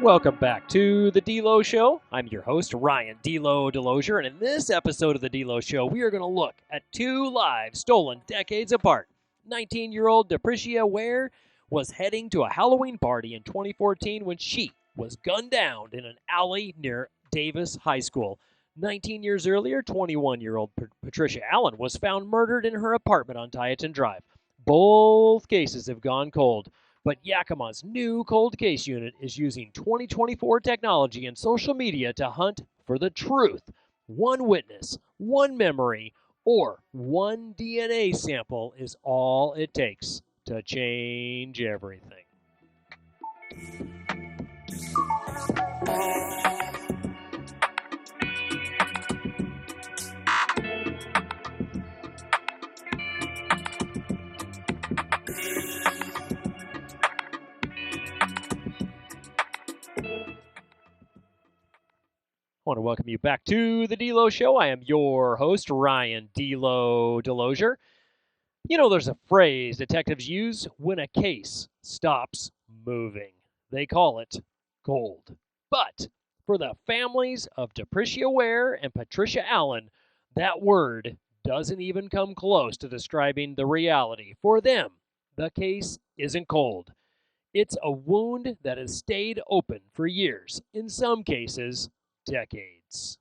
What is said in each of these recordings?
Welcome back to the D-Lo Show. I'm your host, Ryan D-Lo Delosier, and in this episode of the D-Lo Show, we are going to look at two lives stolen decades apart. 19-year-old Deprecia Ware was heading to a Halloween party in 2014 when she was gunned down in an alley near Davis High School. 19 years earlier, 21-year-old Patricia Allen was found murdered in her apartment on Tieton Drive. Both cases have gone cold. But Yakima's new cold case unit is using 2024 technology and social media to hunt for the truth. One witness, one memory, or one DNA sample is all it takes to change everything. I want to welcome you back to the D-Lo Show. I am your host, Ryan D-Lo Delosier. You know, there's a phrase detectives use when a case stops moving. They call it cold. But for the families of Deprecia Ware and Patricia Allen, that word doesn't even come close to describing the reality. For them, the case isn't cold. It's a wound that has stayed open for years, in some cases, decades.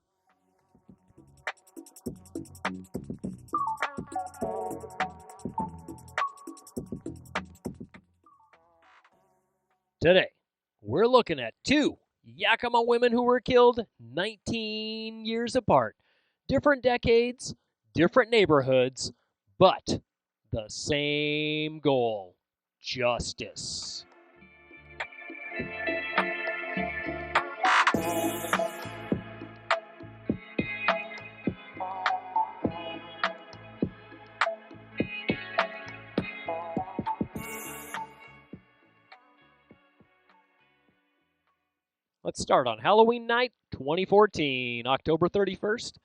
Today, we're looking at two Yakima women who were killed 19 years apart. Different decades, different neighborhoods, but the same goal: justice. Let's start on Halloween night, 2014, October 31st.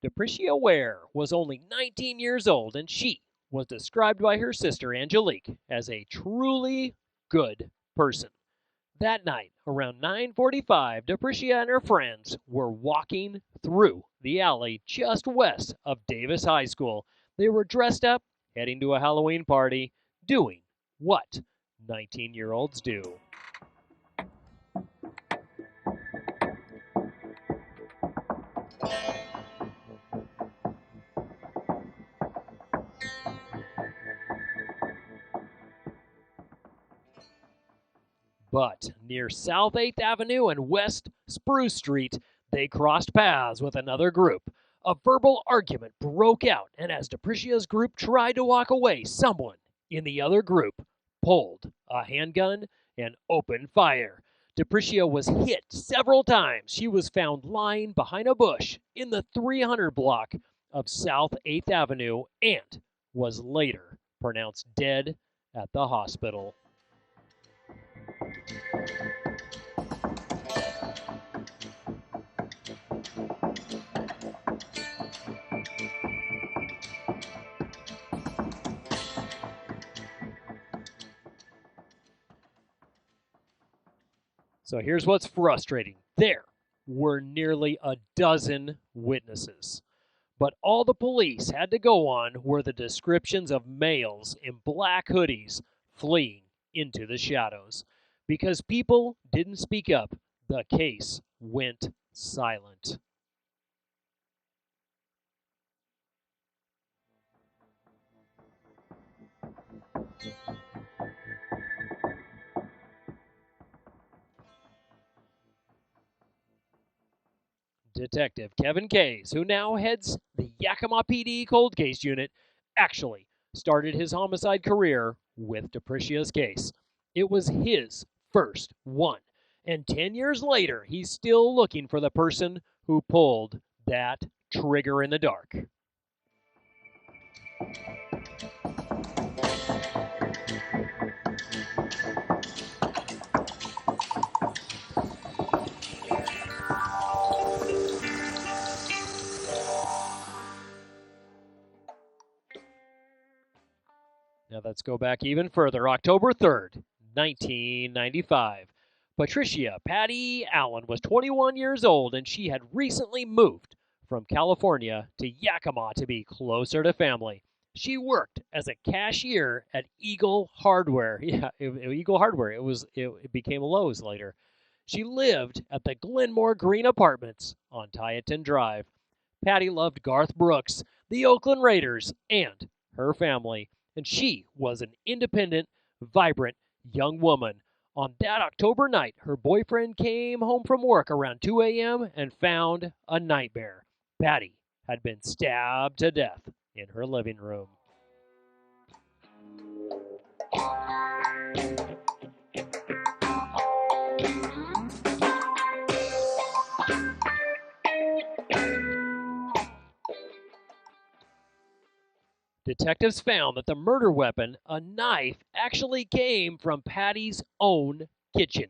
Deprecia Ware was only 19 years old, and she was described by her sister Angelique as a truly good person. That night, around 9:45, Deprecia and her friends were walking through the alley just west of Davis High School. They were dressed up, heading to a Halloween party, doing what 19-year-olds do. But near South 8th Avenue and West Spruce Street, they crossed paths with another group. A verbal argument broke out, and as Deprecia's group tried to walk away, someone in the other group pulled a handgun and opened fire. Deprecia was hit several times. She was found lying behind a bush in the 300 block of South 8th Avenue and was later pronounced dead at the hospital. So here's what's frustrating. There were nearly a dozen witnesses, but all the police had to go on were the descriptions of males in black hoodies fleeing into the shadows. Because people didn't speak up, the case went silent. Detective Kevin Case, who now heads the Yakima PD Cold Case Unit, actually started his homicide career with Deprecia's case. It was his first one, and 10 years later, he's still looking for the person who pulled that trigger in the dark. Now let's go back even further. October 3rd, 1995. Patricia Patty Allen was 21 years old, and she had recently moved from California to Yakima to be closer to family. She worked as a cashier at Eagle Hardware. Yeah, Eagle Hardware. It became Lowe's later. She lived at the Glenmore Green Apartments on Tieton Drive. Patty loved Garth Brooks, the Oakland Raiders, and her family, and she was an independent, vibrant young woman. On that October night, her boyfriend came home from work around 2 a.m. and found a nightmare. Patty had been stabbed to death in her living room. Detectives found that the murder weapon, a knife, actually came from Patty's own kitchen.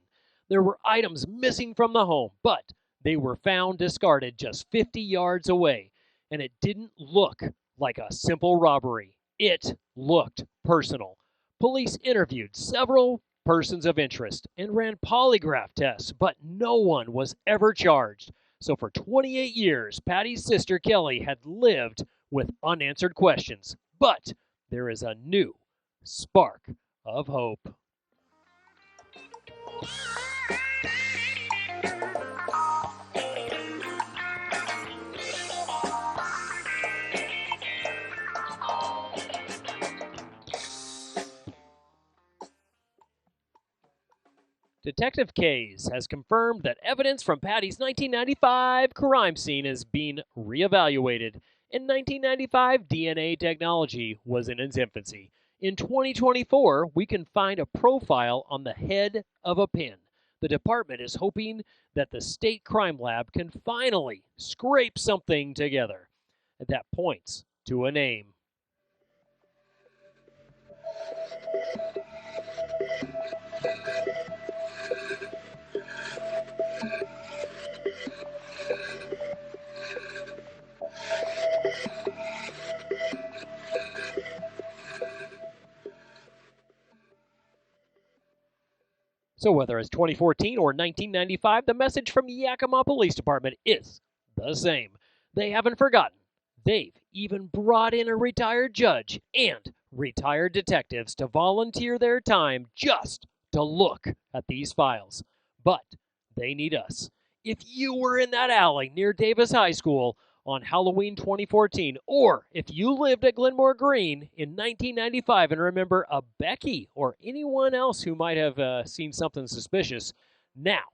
There were items missing from the home, but they were found discarded just 50 yards away, and it didn't look like a simple robbery. It looked personal. Police interviewed several persons of interest and ran polygraph tests, but no one was ever charged. So for 28 years, Patty's sister Kelly had lived with unanswered questions. But there is a new spark of hope. Detective Kays has confirmed that evidence from Patty's 1995 crime scene is being reevaluated. In 1995, DNA technology was in its infancy. In 2024, we can find a profile on the head of a pin. The department is hoping that the state crime lab can finally scrape something together that points to a name. So whether it's 2014 or 1995, the message from Yakima Police Department is the same. They haven't forgotten. They've even brought in a retired judge and retired detectives to volunteer their time just to look at these files. But they need us. If you were in that alley near Davis High School on Halloween 2014, or if you lived at Glenmore Green in 1995 and remember a Becky or anyone else who might have seen something suspicious, now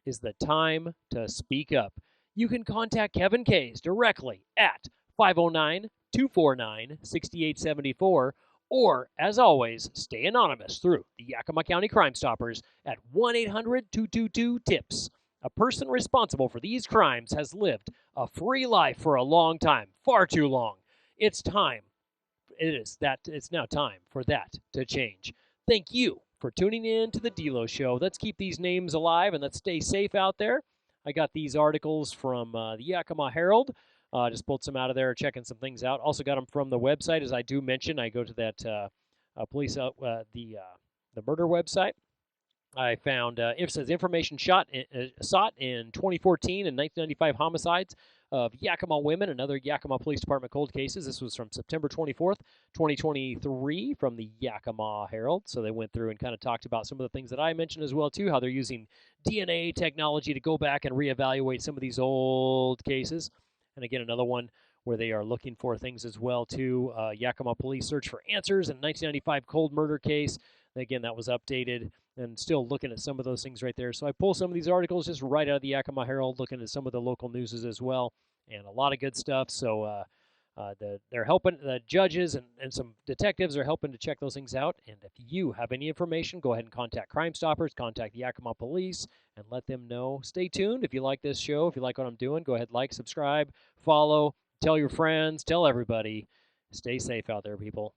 is the time to speak up. You can contact Kevin Kays directly at 509-249-6874, or, as always, stay anonymous through the Yakima County Crime Stoppers at 1-800-222-TIPS. A person responsible for these crimes has lived a free life for a long time, far too long. It's time. It's now time for that to change. Thank you for tuning in to the D-Lo Show. Let's keep these names alive and let's stay safe out there. I got these articles from the Yakima Herald. Just pulled some out of there, checking some things out. Also got them from the website, as I do mention. I go to that the murder website. I found it says information sought in 2014 and 1995 homicides of Yakima women and other Yakima Police Department cold cases. This was from September 24th, 2023 from the Yakima Herald. So they went through and kind of talked about some of the things that I mentioned as well, too, how they're using DNA technology to go back and reevaluate some of these old cases. And again, another one where they are looking for things as well, too. Yakima police search for answers in 1995 cold murder case. Again, that was updated and still looking at some of those things right there. So I pull some of these articles just right out of the Yakima Herald, looking at some of the local newses as well, and a lot of good stuff. So they're helping, the judges and some detectives are helping to check those things out. And if you have any information, go ahead and contact Crime Stoppers, contact the Yakima Police, and let them know. Stay tuned. If you like this show, if you like what I'm doing, go ahead, like, subscribe, follow, tell your friends, tell everybody. Stay safe out there, people.